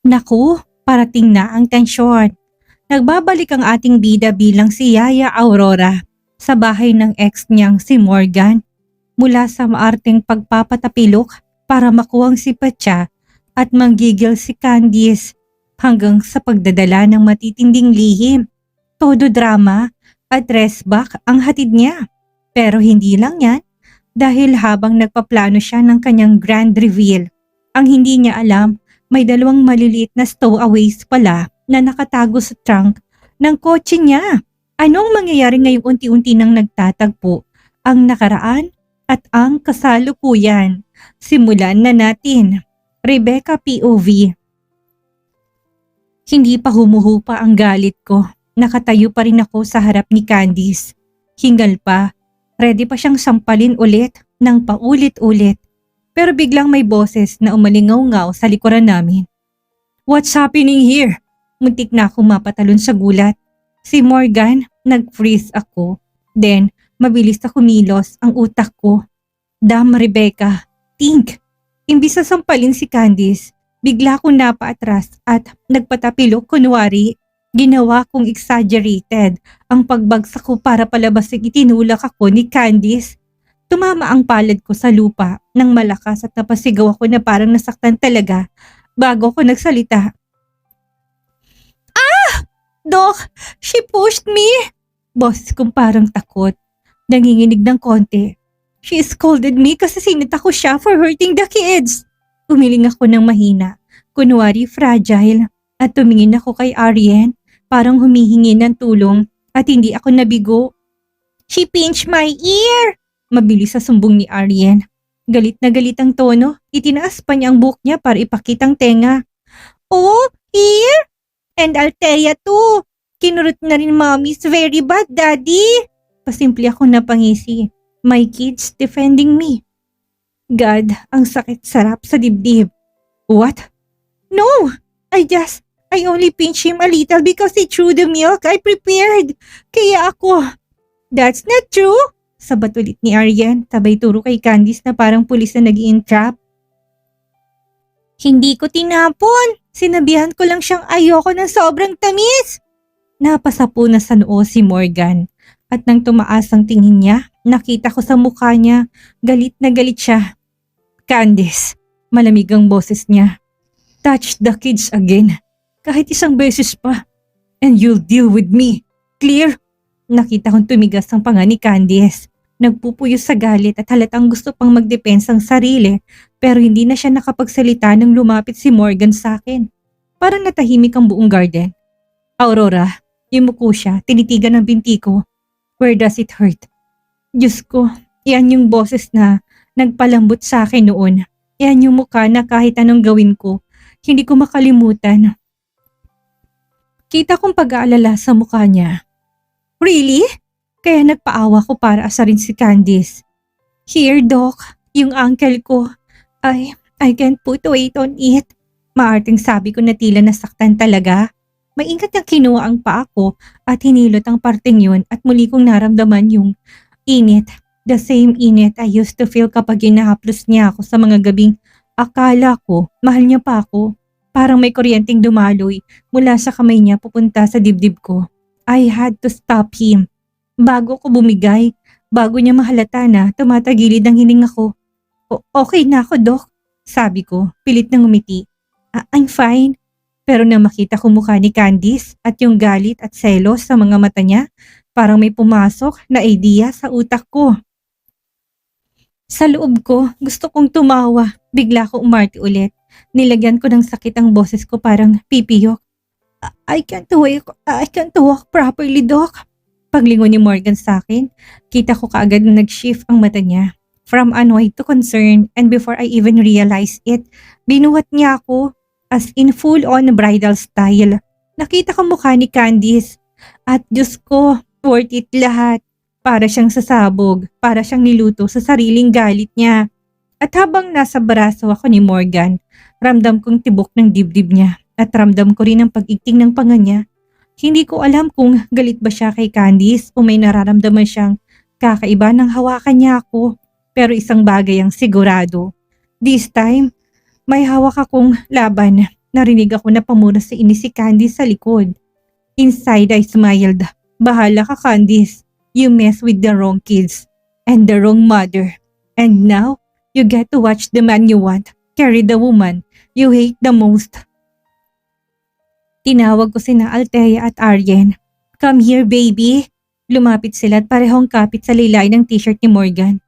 Naku, parating na ang tensyon. Nagbabalik ang ating bida bilang si Yaya Aurora sa bahay ng ex niyang si Morgan mula sa maarteng pagpapatapilok para makuhang si Patya at manggigil si Candice hanggang sa pagdadala ng matitinding lihim. Todo drama at resback ang hatid niya. Pero hindi lang yan dahil habang nagpaplano siya ng kanyang grand reveal, ang hindi niya alam may dalawang maliliit na stowaways pala na nakatago sa trunk ng kotse niya. Anong mangyayari ngayong unti-unti nang nagtatagpo ang nakaraan at ang kasalukuyan? Simulan na natin. Rebecca POV. Hindi pa humuhupa ang galit ko. Nakatayo pa rin ako sa harap ni Candice. Hingal pa. Ready pa siyang sampalin ulit ng paulit-ulit. Pero biglang may boses na umalingaw-ngaw sa likuran namin. What's happening here? Muntik na akong mapatalon sa gulat. Si Morgan, nag-freeze ako. Then, mabilis na kumilos ang utak ko. Damn Rebecca, think. Imbis na sampalin si Candice, bigla akong napaatras at nagpatapilok kunwari. Ginawa kong exaggerated ang pagbagsak ko para palabasing itinulak ako ni Candice. Tumama ang palad ko sa lupa nang malakas at napasigaw ako na parang nasaktan talaga bago ako nagsalita. Doc, she pushed me! Boses kong parang takot. Nanginginig ng konti. She scolded me kasi sinita ko siya for hurting the kids. Umiling ako ng mahina, kunwari fragile, at tumingin ako kay Arjen, parang humihingi ng tulong at hindi ako nabigo. She pinched my ear! Mabilis sa sumbong ni Arjen. Galit na galit ang tono, itinaas pa niya ang buhok niya para ipakitang tenga. Oh, ear? And Althea too. Kinurot na rin mommy's very bad, daddy. Pasimple ako napangisi. My kids defending me. God, ang sakit sarap sa dibdib. What? No! I only pinched him a little because he threw the milk I prepared. Kaya ako. That's not true. Sabat ulit ni Arjen, sabay turo kay Candice na parang pulis na nag-i-entrap. Hindi ko tinapon. Sinabihan ko lang siyang ayoko ng sobrang tamis. Napasapo na sa noo si Morgan. At nang tumaas ang tingin niya, nakita ko sa mukha niya, galit na galit siya. Candice, malamig ang boses niya. Touch the kids again. Kahit isang beses pa. And you'll deal with me. Clear? Nakita kong tumigas ang panga ni Candice. Nagpupuyo sa galit at halatang gusto pang magdepensang sarili pero hindi na siya nakapagsalita nang lumapit si Morgan sa akin. Parang natahimik ang buong garden. Aurora, yumuko siya, tinitigan ng binti ko. Where does it hurt? Diyos ko, yan yung boses na nagpalambot sa akin noon. Yan yung mukha na kahit anong gawin ko, hindi ko makalimutan. Kita kong pag-aalala sa mukha niya. Really? Kaya nagpaawa ko para asarin si Candice. Here, Doc, yung uncle ko. I can't put weight on it. Maarting sabi ko na tila nasaktan talaga. Maingat niyang kinuha ang paa ko at hinilot ang parteng yun at muli kong naramdaman yung init. The same init I used to feel kapag inahaplos niya ako sa mga gabing akala ko mahal niya pa ako. Parang may kuryenteng dumaloy mula sa kamay niya pupunta sa dibdib ko. I had to stop him. Bago ko bumigay, bago niya mahalata na tumatagilid ang hininga ko. Okay na ako, Doc. Sabi ko, pilit na ngumiti. I'm fine. Pero nang makita ko mukha ni Candice at yung galit at selos sa mga mata niya, parang may pumasok na idea sa utak ko. Sa loob ko, gusto kong tumawa. Bigla ko umarte ulit. Nilagyan ko ng sakit ang boses ko parang pipiyok. I can't walk properly, Doc. Paglingon ni Morgan sa akin, kita ko kaagad na nag-shift ang mata niya. From annoyed to concerned and before I even realized it, binuhat niya ako as in full-on bridal style. Nakita ko mukha ni Candice at Diyos ko, worth it lahat. Para siyang sasabog, para siyang niluto sa sariling galit niya. At habang nasa braso ako ni Morgan, ramdam kong tibok ng dibdib niya at ramdam ko rin ang pag-igting ng panga niya. Hindi ko alam kung galit ba siya kay Candice o may nararamdaman siyang kakaiba nang hawakan niya ako. Pero isang bagay ang sigurado. This time, may hawak akong laban narinig ako na pamura sa inis si Candice sa likod. Inside I smiled. Bahala ka, Candice. You mess with the wrong kids and the wrong mother. And now, you get to watch the man you want carry the woman you hate the most. Tinawag ko sina Althea at Arjen. Come here, baby. Lumapit sila at parehong kapit sa laylay ng t-shirt ni Morgan.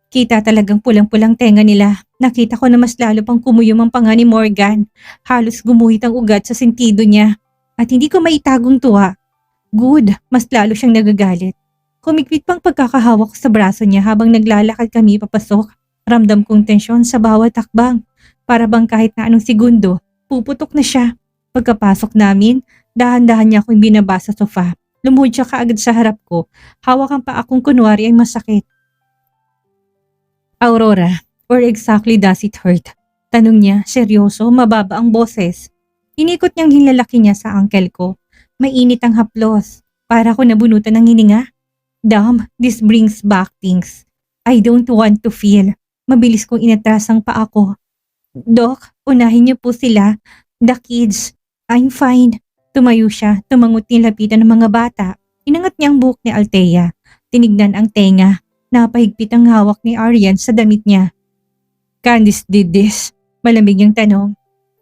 Kita talagang pulang-pulang tenga nila. Nakita ko na mas lalo pang kumuyom ang panga ni Morgan. Halos gumuhit ang ugat sa sentido niya. At hindi ko maitagong tuwa. Good, mas lalo siyang nagagalit. Kumikpit pang pagkakahawak ko sa braso niya habang naglalakad kami papasok. Ramdam kong tensyon sa bawat takbang. Para bang kahit na anong segundo, puputok na siya. Pagkapasok namin, dahan-dahan niya akong binaba sa sofa. Lumuhod siya kaagad sa harap ko. Hawak ang paa kong kunwari ay masakit. Aurora, where exactly does it hurt? Tanong niya, seryoso, mababa ang boses. Inikot niyang hinlalaki niya sa angkel ko. Mainit ang haplos. Para ko nabunutan ng hininga. Damn, this brings back things I don't want to feel. Mabilis kong inatras ang paa ko. Doc, unahin niyo po sila. The kids. I'm fine. Tumayo siya, tumangot nilapitan ng mga bata. Inangat niya ang buhok ni Althea. Tinignan ang tenga. Napahigpit ang hawak ni Aryan sa damit niya. Candice did this? Malamig yung tanong.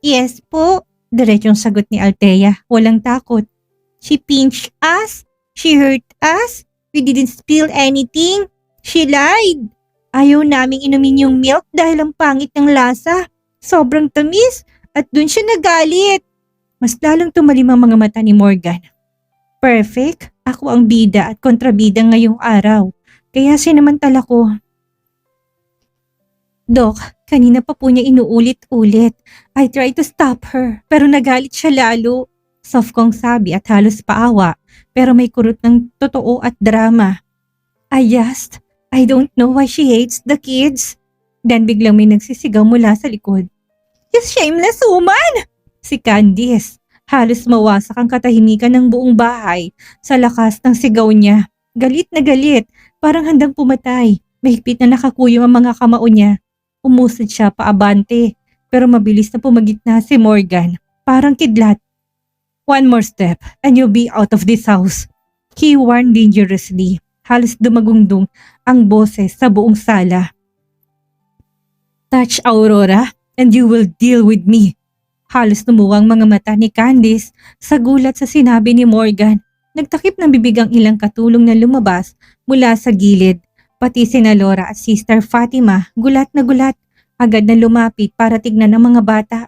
Yes po. Diretsong sagot ni Althea. Walang takot. She pinched us. She hurt us. We didn't spill anything. She lied. Ayaw naming inumin yung milk dahil ang pangit ng lasa. Sobrang tamis. At dun siya nagalit. Mas lalong tumalim ang mga mata ni Morgan. Perfect. Ako ang bida at kontrabida ngayong araw. Kaya sinamantala ko. Doc, kanina pa po niya inuulit-ulit. I tried to stop her, pero nagalit siya lalo. Soft kong sabi at halos paawa, pero may kurot ng totoo at drama. I don't know why she hates the kids. Dan biglang may nagsisigaw mula sa likod. You shameless woman! Si Candice. Halos mawasak ang katahimikan ng buong bahay sa lakas ng sigaw niya. Galit na galit. Parang handang pumatay. Mahigpit na nakakuyong ang mga kamao niya. Umusad siya paabante. Pero mabilis na pumagitna si Morgan. Parang kidlat. One more step and you'll be out of this house. He warned dangerously. Halos dumagungdong ang boses sa buong sala. Touch Aurora and you will deal with me. Halos lumuwang mga mata ni Candice sa gulat sa sinabi ni Morgan. Nagtakip ng bibig ang ilang katulong na lumabas mula sa gilid. Pati sina Laura at Sister Fatima, gulat na gulat. Agad na lumapit para tignan ng mga bata.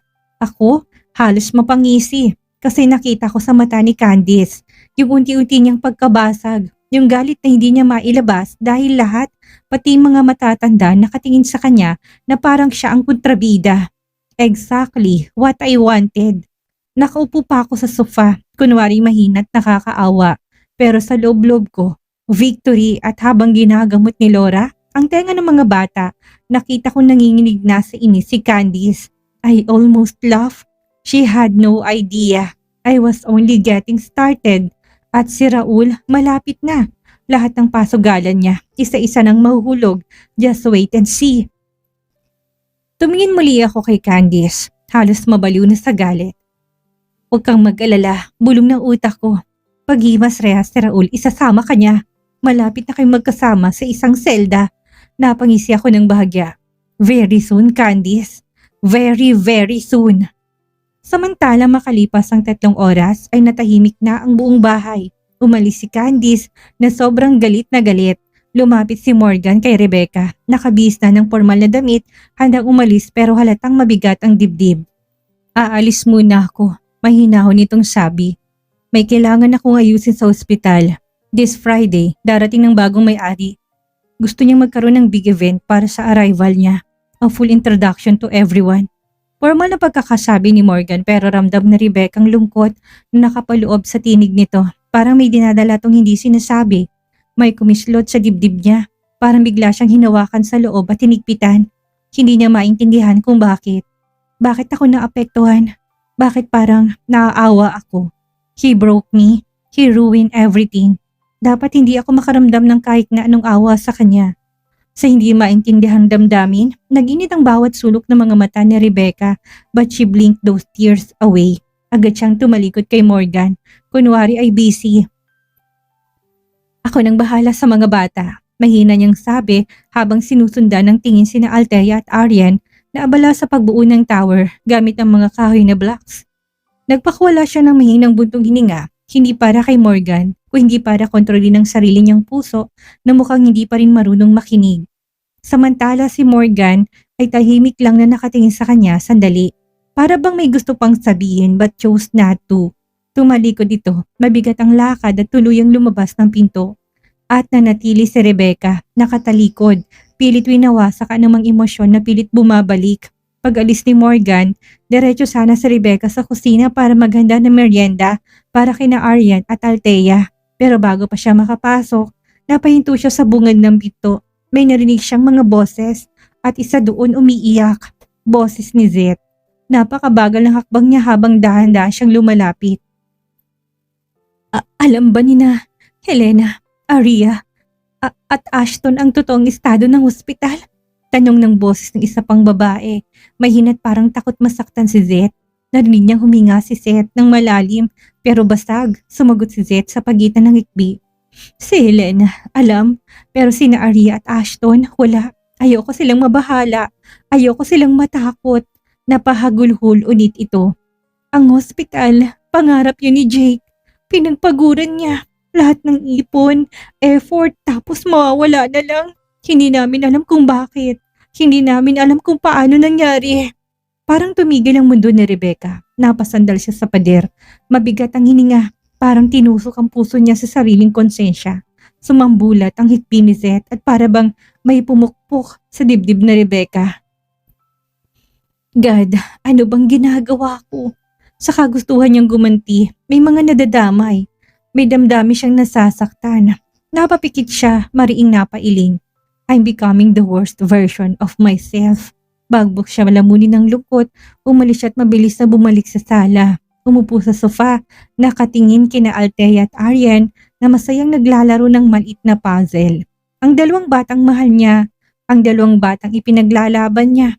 Ako, halos mapangisi kasi nakita ko sa mata ni Candice yung unti-unti niyang pagkabasag. Yung galit na hindi niya mailabas dahil lahat, pati mga matatanda nakatingin sa kanya na parang siya ang kontrabida. Exactly what I wanted. Nakaupo pa ako sa sofa, kunwari mahina at nakakaawa. Pero sa loob-loob ko, victory at habang ginagamot ni Laura, ang tenga ng mga bata, nakita ko nanginginig na sa inis si Candice. I almost laughed. She had no idea. I was only getting started. At si Raul, malapit na. Lahat ng pasugalan niya, isa-isa nang mahuhulog. Just wait and see. Tumingin muli ako kay Candice. Halos mabaliw na sa galit. Huwag kang mag-alala, bulong ng utak ko. Paghimas rehas si Raul, isasama ka niya. Malapit na kayong magkasama sa isang selda. Napangisi ako ng bahagya. Very soon, Candice. Very, very soon. Samantala makalipas ang 3 oras ay natahimik na ang buong bahay. Umalis si Candice na sobrang galit na galit. Lumapit si Morgan kay Rebecca. Nakabihis na ng formal na damit, handang umalis pero halatang mabigat ang dibdib. Aalis muna ako. Mahinahon nitong sabi. May kailangan akong ayusin sa ospital. This Friday, darating ng bagong may-ari. Gusto niyang magkaroon ng big event para sa arrival niya. A full introduction to everyone. Formal na pagkakasabi ni Morgan pero ramdam na Rebecca ang lungkot na nakapaloob sa tinig nito. Parang may dinadala tong hindi sinasabi. May kumislot sa dibdib niya. Parang bigla siyang hinawakan sa loob at tinigpitan. Hindi niya maintindihan kung bakit. Bakit ako naapektuhan? Bakit parang naaawa ako? He broke me. He ruined everything. Dapat hindi ako makaramdam ng kahit na anong awa sa kanya. Sa hindi maintindihang damdamin, naginit ang bawat sulok ng mga mata ni Rebecca, but she blinked those tears away. Agad siyang tumalikod kay Morgan. Kunwari ay busy. Ako nang bahala sa mga bata. Mahina niyang sabi habang sinusundan ng tingin sina Althea at Arian na abala sa pagbuo ng tower gamit ang mga kahoy na blocks. Nagpakuwala siya ng mahinang buntong hininga, hindi para kay Morgan, kundi para kontrolin ang sarili niyang puso na mukhang hindi pa rin marunong makinig. Samantala si Morgan ay tahimik lang na nakatingin sa kanya sandali. Para bang may gusto pang sabihin but chose not to. Tumalikod ito, mabigat ang lakad at tuluyang lumabas ng pinto. At nanatili si Rebecca, nakatalikod, pilit winawasak anumang emosyon na pilit bumabalik. Pag-alis ni Morgan, diretso sana si Rebecca sa kusina para maghanda ng merienda para kina Arian at Althea. Pero bago pa siya makapasok, napahinto siya sa bungad ng pinto. May narinig siyang mga boses at isa doon umiiyak. Boses ni Zeth. Napakabagal ng hakbang niya habang dahan-dahan siyang lumalapit. Alam ba ni na Helena, Aria, at Ashton ang totoong estado ng ospital? Tanong ng boses ng isa pang babae. Mahina't parang takot masaktan si Zeth. Narinig niyang huminga si Zeth ng malalim pero basag. Sumagot si Zeth sa pagitan ng ikbi. Si Helena, alam, pero sina Aria at Ashton, wala. Ayoko silang mabahala. Ayoko silang matakot. Napahagulhol ulit ito. Ang hospital, pangarap yun ni Jake. Pinagpaguran niya. Lahat ng ipon, effort, tapos mawawala na lang. Hindi namin alam kung bakit. Hindi namin alam kung paano nangyari. Parang tumigil ang mundo ni Rebecca. Napasandal siya sa pader. Mabigat ang hininga. Parang tinusok ang puso niya sa sariling konsensya. Sumambulat ang hikbi ni Zeth at para bang may pumukpok sa dibdib na Rebecca. God, ano bang ginagawa ko? Sa kagustuhan niyang gumanti, may mga nadadamay. May damdami siyang nasasaktan. Napapikit siya, mariing napailing. I'm becoming the worst version of myself. Bagbok siya malamunin ng lungkot, umalis siya at mabilis na bumalik sa sala. Umupo sa sofa, nakatingin kina Althea at Arian na masayang naglalaro ng maliit na puzzle. Ang dalawang batang mahal niya, ang dalawang batang ipinaglalaban niya.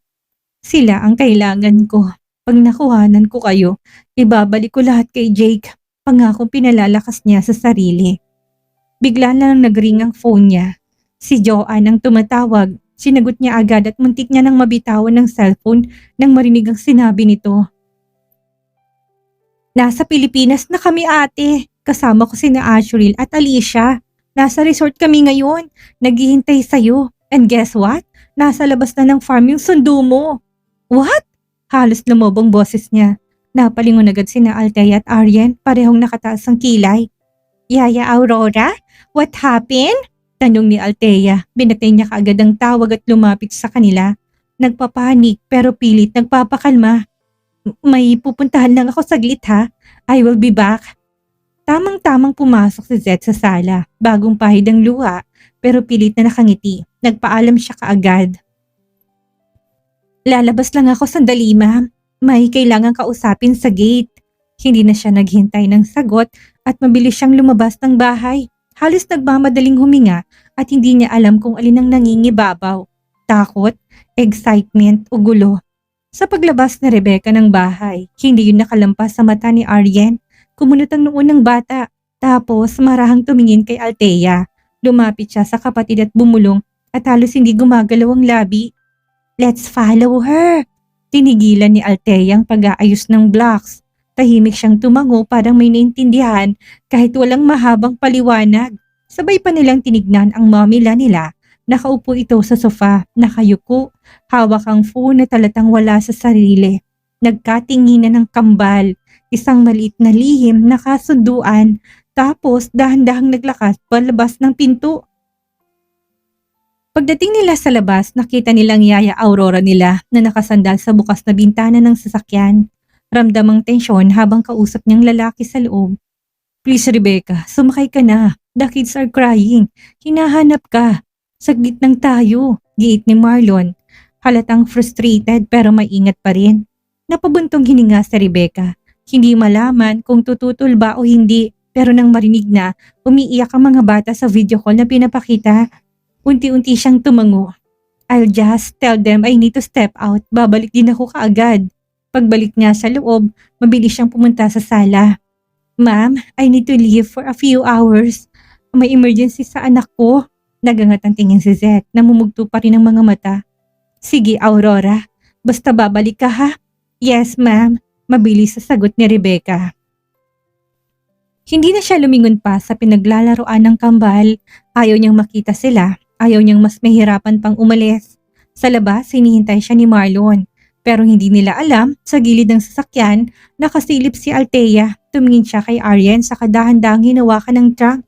Sila ang kailangan ko. Pag nakuhanan ko kayo, ibabalik ko lahat kay Jake. Pangakong pinalalakas niya sa sarili. Bigla na lang nagring ang phone niya. Si Joanne ang tumatawag. Sinagot niya agad at muntik niya nang mabitawan ng cellphone nang marinig ang sinabi nito. Nasa Pilipinas na kami ate. Kasama ko sina Ashril at Alicia. Nasa resort kami ngayon. Naghihintay sa'yo. And guess what? Nasa labas na ng farm yung sundo mo. What? Halos lumobong boses niya. Napalingon agad sina Althea at Arian, parehong nakataas ang kilay. Yaya Aurora? What happened? Tanong ni Althea. Binatay niya kaagad ang tawag at lumapit sa kanila. Nagpapanik pero pilit nagpapakalma. May pupuntahan lang ako saglit ha. I will be back. Tamang-tamang pumasok si Zeth sa sala. Bagong pahid ang luha pero pilit na nakangiti. Nagpaalam siya kaagad. Lalabas lang ako sandali ma'am. May kailangan kausapin sa gate. Hindi na siya naghintay ng sagot at mabilis siyang lumabas ng bahay. Halos nagmamadaling huminga at hindi niya alam kung alin ang nangingibabaw. Takot, excitement o gulo. Sa paglabas ni Rebecca ng bahay, hindi yun nakalampas sa mata ni Arian. Kumunot ang noon ng bata. Tapos marahang tumingin kay Althea. Lumapit siya sa kapatid at bumulong at halos hindi gumagalaw ang labi. Let's follow her. Tinigilan ni Althea ang pag-aayos ng blocks. Tahimik siyang tumango parang may naintindihan kahit walang mahabang paliwanag. Sabay pa nilang tinignan ang mamila nila. Nakaupo ito sa sofa, nakayuko, hawak ang phone na talatang wala sa sarili. Nagkatinginan ng kambal, isang maliit na lihim na kasunduan, tapos dahan-dahang naglakas palabas ng pinto. Pagdating nila sa labas, nakita nilang Yaya Aurora nila na nakasandal sa bukas na bintana ng sasakyan. Ramdam ang tensyon habang kausap niyang lalaki sa loob. Please Rebecca, sumakay ka na. The kids are crying. Hinahanap ka. Saglit lang tayo, giit ni Marlon. Halatang frustrated pero maingat pa rin. Napabuntong hininga si Rebecca. Hindi malaman kung tututol ba o hindi pero nang marinig na, umiiyak ang mga bata sa video call na pinapakita. Unti-unti siyang tumango. I'll just tell them I need to step out. Babalik din ako kaagad. Pagbalik niya sa loob, mabilis siyang pumunta sa sala. Ma'am, I need to leave for a few hours. May emergency sa anak ko. Nagangat ang tingin si Zeth, namumugto pa rin ang mga mata. Sige, Aurora. Basta babalik ka ha? Yes, ma'am. Mabilis sa sagot ni Rebecca. Hindi na siya lumingon pa sa pinaglalaroan ng kambal. Ayaw niyang makita sila. Ayaw niyang mas mahirapan pang umalis. Sa labas, hinihintay siya ni Marlon. Pero hindi nila alam, sa gilid ng sasakyan, nakasilip si Althea. Tumingin siya kay Arjen sa kadahan-dahang hinawakan ng trunk.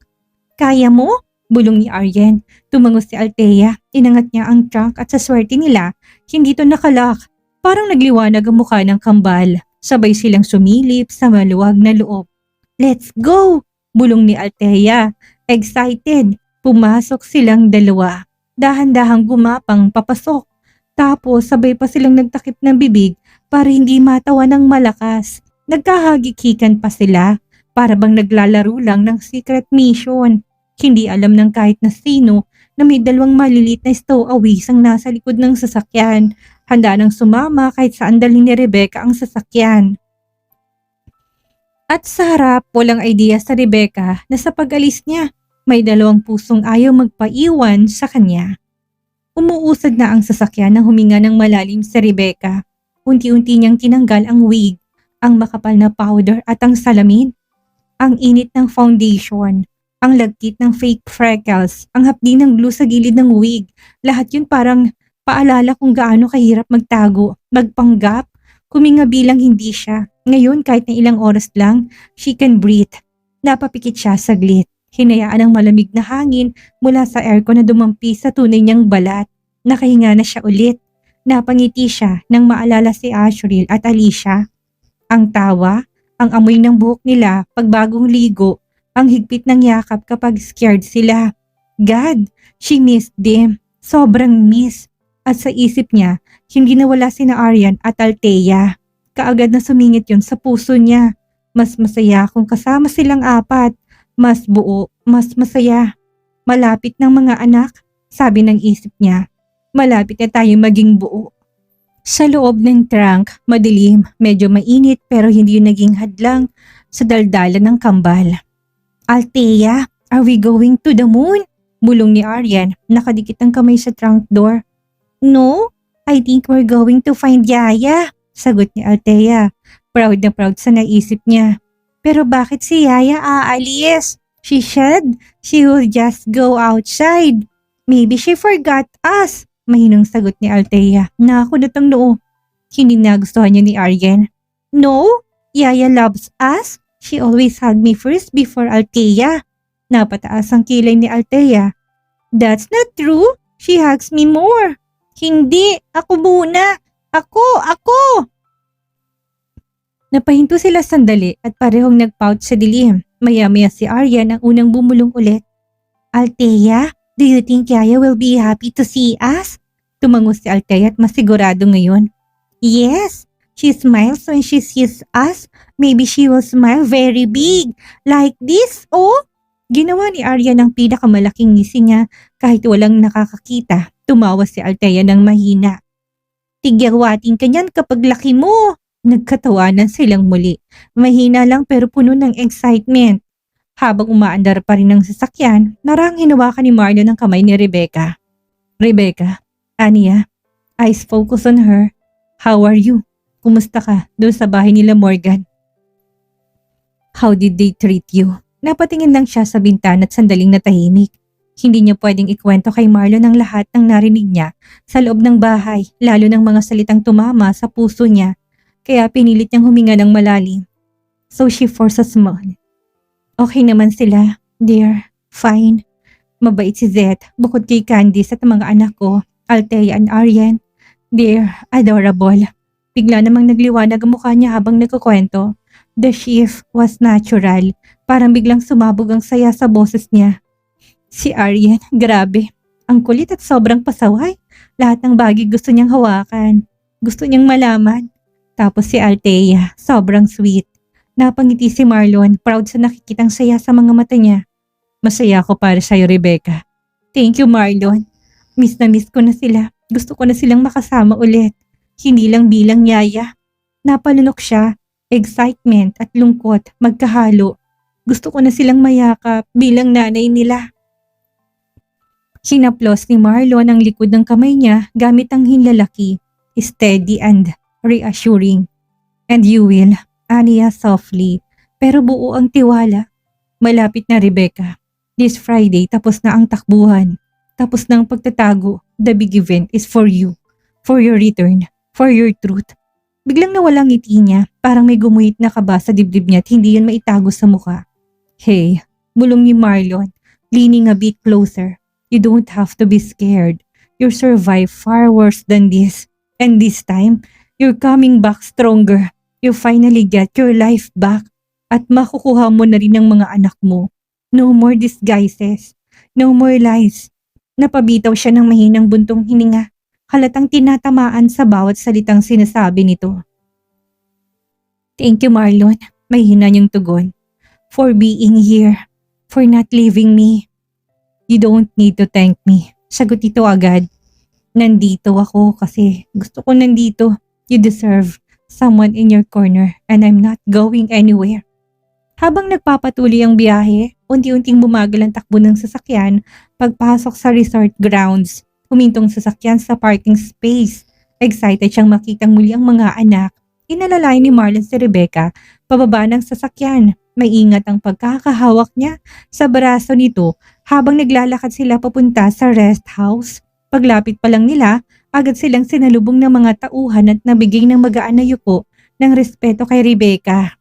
Kaya mo? Bulong ni Arjen. Tumango si Althea. Inangat niya ang trunk at sa swerte nila, hindi to nakalak. Parang nagliwanag ang mukha ng kambal. Sabay silang sumilip sa maluwag na loob. Let's go! Bulong ni Althea. Excited. Pumasok silang dalawa. Dahan-dahang gumapang papasok. Tapos sabay pa silang nagtakip ng bibig para hindi matawa ng malakas. Nagkahagikikan pa sila para bang naglalaro lang ng secret mission. Hindi alam ng kahit na sino na may dalawang malilit na stowaways ang nasa likod ng sasakyan. Handa nang sumama kahit saan dalhin ni Rebecca ang sasakyan. At sa harap, walang idea sa Rebecca na sa pag-alis niya, may dalawang pusong ayaw magpaiwan sa kanya. Umuusad na ang sasakyan nang huminga ng malalim si Rebecca. Unti-unti niyang tinanggal ang wig, ang makapal na powder at ang salamin. Ang init ng foundation, ang lagkit ng fake freckles, ang hapdi ng glue sa gilid ng wig. Lahat yun parang paalala kung gaano kahirap magtago, magpanggap, kuminga bilang hindi siya. Ngayon kahit na ilang oras lang, she can breathe. Napapikit siya saglit. Hinayaan ang malamig na hangin mula sa aircon na dumampi sa tunay niyang balat. Nakahinga na siya ulit. Napangiti siya nang maalala si Asriel at Alicia. Ang tawa, ang amoy ng buhok nila pagbagong ligo, ang higpit ng yakap kapag scared sila. God, she missed them. Sobrang miss. At sa isip niya, hindi nawala sina Aryan at Althea. Kaagad na sumingit yun sa puso niya. Mas masaya kung kasama silang apat. Mas buo, mas masaya. Malapit ng mga anak, sabi ng isip niya. Malapit na tayo maging buo. Sa loob ng trunk, madilim, medyo mainit pero hindi yun naging hadlang sa daldalan ng kambal. Althea, are we going to the moon? Bulong ni Aryan, nakadikit ang kamay sa trunk door. No, I think we're going to find Yaya, sagot ni Althea. Proud na proud sa naisip niya. Pero bakit si Yaya aalis? She said she will just go outside. Maybe she forgot us. Mahinang sagot ni Althea. Nakakunot ang noo. Hindi nagustuhan niya ni Arjen. No, Yaya loves us. She always hugged me first before Althea. Napataas ang kilay ni Althea. That's not true. She hugs me more. Hindi, ako muna. Ako. Napahinto sila sandali at parehong nagpout sa dilim. Maya-maya si Aryan ang unang bumulong ulit. Althea, do you think Yaya will be happy to see us? Tumango si Althea at masigurado ngayon. Yes, she smiles when she sees us. Maybe she will smile very big, like this, oh. Ginawa ni Aryan ang pinakamalaking ngisi niya kahit walang nakakakita. Tumawa si Althea ng mahina. Tigyawatin ka niyan kapag laki mo. Nagkatawanan silang muli. Mahina lang pero puno ng excitement. Habang umaandar pa rin ng sasakyan, narang hinawakan ni Marlon ang kamay ni Rebecca. Rebecca, Anya, eyes focus on her. How are you? Kumusta ka doon sa bahay nila Morgan? How did they treat you? Napatingin lang siya sa bintana at sandaling natahimik. Hindi niya pwedeng ikwento kay Marlon ang lahat ng narinig niya sa loob ng bahay, lalo ng mga salitang tumama sa puso niya. Kaya pinilit niyang huminga ng malalim. So she forced a smile. Okay naman sila. They're fine. Mabait si Zeth bukod kay Candice at mga anak ko, Althea and Aryan. They're adorable. Bigla namang nagliwanag ang mukha niya habang nagkukwento. The shift was natural. Parang biglang sumabog ang saya sa boses niya. Si Aryan, grabe. Ang kulit at sobrang pasaway. Lahat ng bagay gusto niyang hawakan. Gusto niyang malaman. Tapos si Althea, sobrang sweet. Napangiti si Marlon, proud sa nakikitang saya sa mga mata niya. Masaya ako para sa'yo, Rebecca. Thank you, Marlon. Miss na miss ko na sila. Gusto ko na silang makasama ulit. Hindi lang bilang yaya. Napalunok siya. Excitement at lungkot magkahalo. Gusto ko na silang mayakap bilang nanay nila. Hinaplos ni Marlon ang likod ng kamay niya gamit ang hinlalaki. Steady and reassuring. And you will, aniya softly. Pero buo ang tiwala. Malapit na, Rebecca. This Friday tapos na ang takbuhan. Tapos na ang pagtatago. The big event is for you. For your return. For your truth. Biglang nawala ang ngiti niya. Parang may gumuhit na kaba sa dibdib niya at hindi yun maitago sa muka. Hey, bulong ni Marlon, leaning a bit closer. You don't have to be scared. You survived far worse than this. And this time, you're coming back stronger. You finally get your life back. At makukuha mo na rin ang mga anak mo. No more disguises. No more lies. Napabitaw siya ng mahinang buntong hininga. Halatang tinatamaan sa bawat salitang sinasabi nito. Thank you, Marlon. Mahina niyang tugon. For being here. For not leaving me. You don't need to thank me. Sagot ito agad. Nandito ako kasi gusto ko nandito. You deserve someone in your corner and I'm not going anywhere. Habang nagpapatuloy ang biyahe, unti-unting bumagal ang takbo ng sasakyan pagpasok sa resort grounds. Humintong sasakyan sa parking space. Excited siyang makitang muli ang mga anak. Inalalay ni Marlon si Rebecca pababa ng sasakyan. May ingat ang pagkakahawak niya sa braso nito habang naglalakad sila papunta sa rest house. Paglapit pa lang nila, agad silang sinalubong ng mga tauhan at nabigay ng magaan na yuko ng respeto kay Rebecca.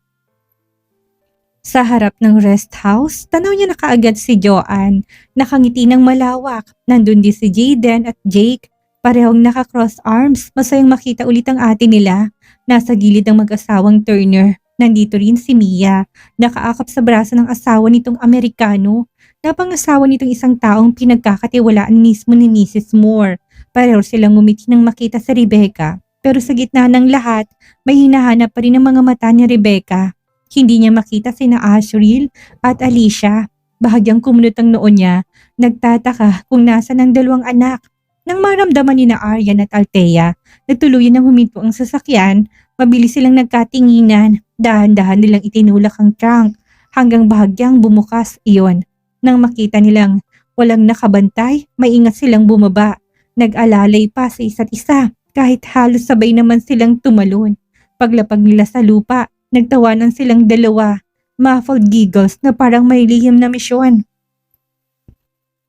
Sa harap ng rest house, tanaw niya na kaagad si Joanne. Nakangiti ng malawak. Nandun din si Jaden at Jake. Parehong naka-cross arms. Masayang makita ulit ang ate nila. Nasa gilid ng mag-asawang Turner. Nandito rin si Mia. Nakaakap sa braso ng asawa nitong Amerikano. Napangasawa nitong isang taong pinagkakatiwalaan mismo ni Mrs. Moore. Pareho silang ngumiti nang makita si Rebecca. Pero sa gitna ng lahat, may hinahanap pa rin ang mga mata ni Rebecca. Hindi niya makita sina Asriel at Alicia. Bahagyang kumunot ang noon niya. Nagtataka kung nasa ng dalawang anak. Nang maramdaman ni na Aryan at Althea, nagtuluyan ng huminto ang sasakyan, mabilis silang nagkatinginan. Dahan-dahan nilang itinulak ang trunk hanggang bahagyang bumukas iyon. Nang makita nilang walang nakabantay, maingat silang bumaba. Nag-alalay pa sa isa't isa kahit halos sabay naman silang tumalon. Paglapag nila sa lupa, nagtawanan silang dalawa, muffled giggles na parang may lihim na misyon.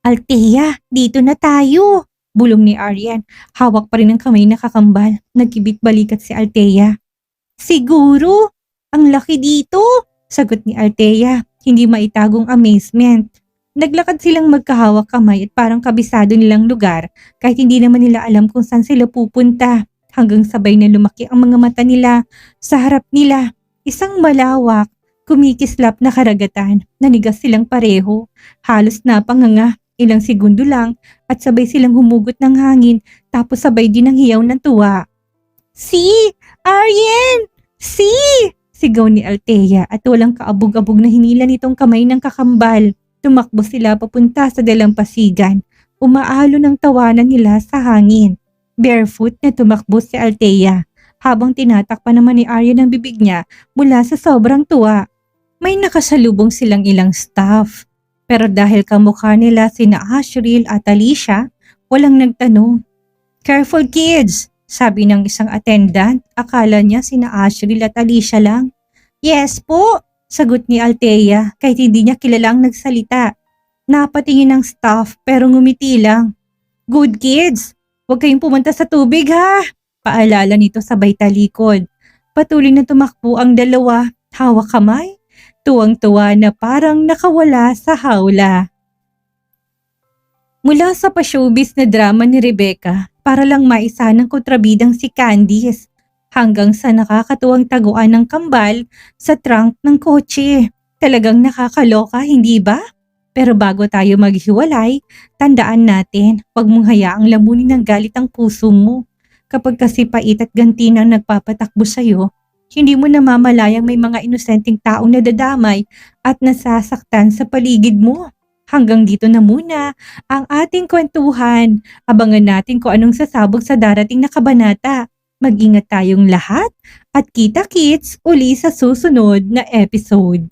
Althea, dito na tayo! Bulong ni Aryan. Hawak pa rin ang kamay na kakambal. Nagkibit balikat si Althea. Siguro? Ang laki dito! Sagot ni Althea, hindi maitagong amazement. Naglakad silang magkahawak kamay at parang kabisado nilang lugar kahit hindi naman nila alam kung saan sila pupunta. Hanggang sabay na lumaki ang mga mata nila sa harap nila. Isang malawak, kumikislap na karagatan. Nanigas silang pareho. Halos napanganga. Ilang segundo lang at sabay silang humugot ng hangin tapos sabay din ang hiyaw ng tuwa. Si! Aryan! Si! Sigaw ni Althea at walang kaabog-abog na hinila nitong kamay ng kakambal. Tumakbo sila papunta sa dalampasigan. Umaalo ng tawanan nila sa hangin. Barefoot na tumakbo si Althea habang tinatakpan naman ni Aryan ang bibig niya mula sa sobrang tuwa. May nakasalubong silang ilang staff. Pero dahil kamukha nila sina Asriel at Alicia, walang nagtanong. Careful kids, sabi ng isang attendant. Akala niya sina Asriel at Alicia lang. Yes po, sagot ni Althea kahit hindi niya kilalang nagsalita. Napatingin ng staff pero ngumiti lang. Good kids, huwag kayong pumunta sa tubig ha, paalala nito sabay talikod. Patuloy na tumakbo ang dalawa, hawak kamay. Tuwang-tuwa na parang nakawala sa hawla. Mula sa pa-showbiz na drama ni Rebecca, para lang maisa ng kontrabidang si Candice, hanggang sa nakakatuwang taguan ng kambal sa trunk ng kotse. Talagang nakakaloka, hindi ba? Pero bago tayo maghiwalay, tandaan natin, huwag mong hayaang lamunin ng galit ang puso mo. Kapag kasi pait at ganti na nagpapatakbo sa'yo, hindi mo namamalayang may mga inosenteng taong nadadamay at nasasaktan sa paligid mo. hanggang dito na muna ang ating kwentuhan. Abangan natin kung anong sasabog sa darating na kabanata. Mag-ingat tayong lahat at kita-kits uli sa susunod na episode.